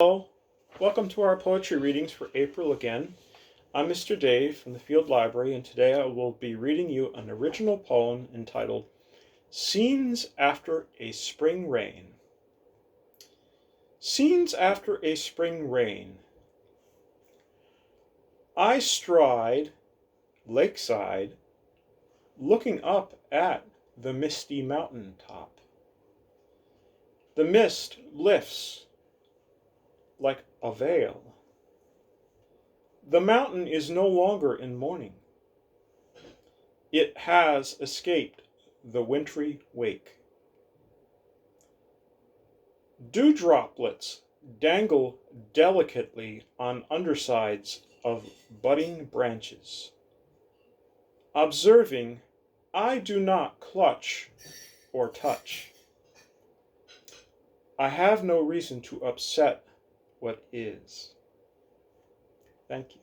Hello, welcome to our poetry readings for April again. I'm Mr. Dave from the Field Library, and today I will be reading you an original poem entitled Scenes After a Spring Rain. Scenes After a Spring Rain. I stride lakeside, looking up at the misty mountain top. The mist lifts like a veil. The mountain is no longer in mourning. It has escaped the wintry wake. Dew droplets dangle delicately on undersides of budding branches. Observing, I do not clutch or touch. I have no reason to upset what is. Thank you.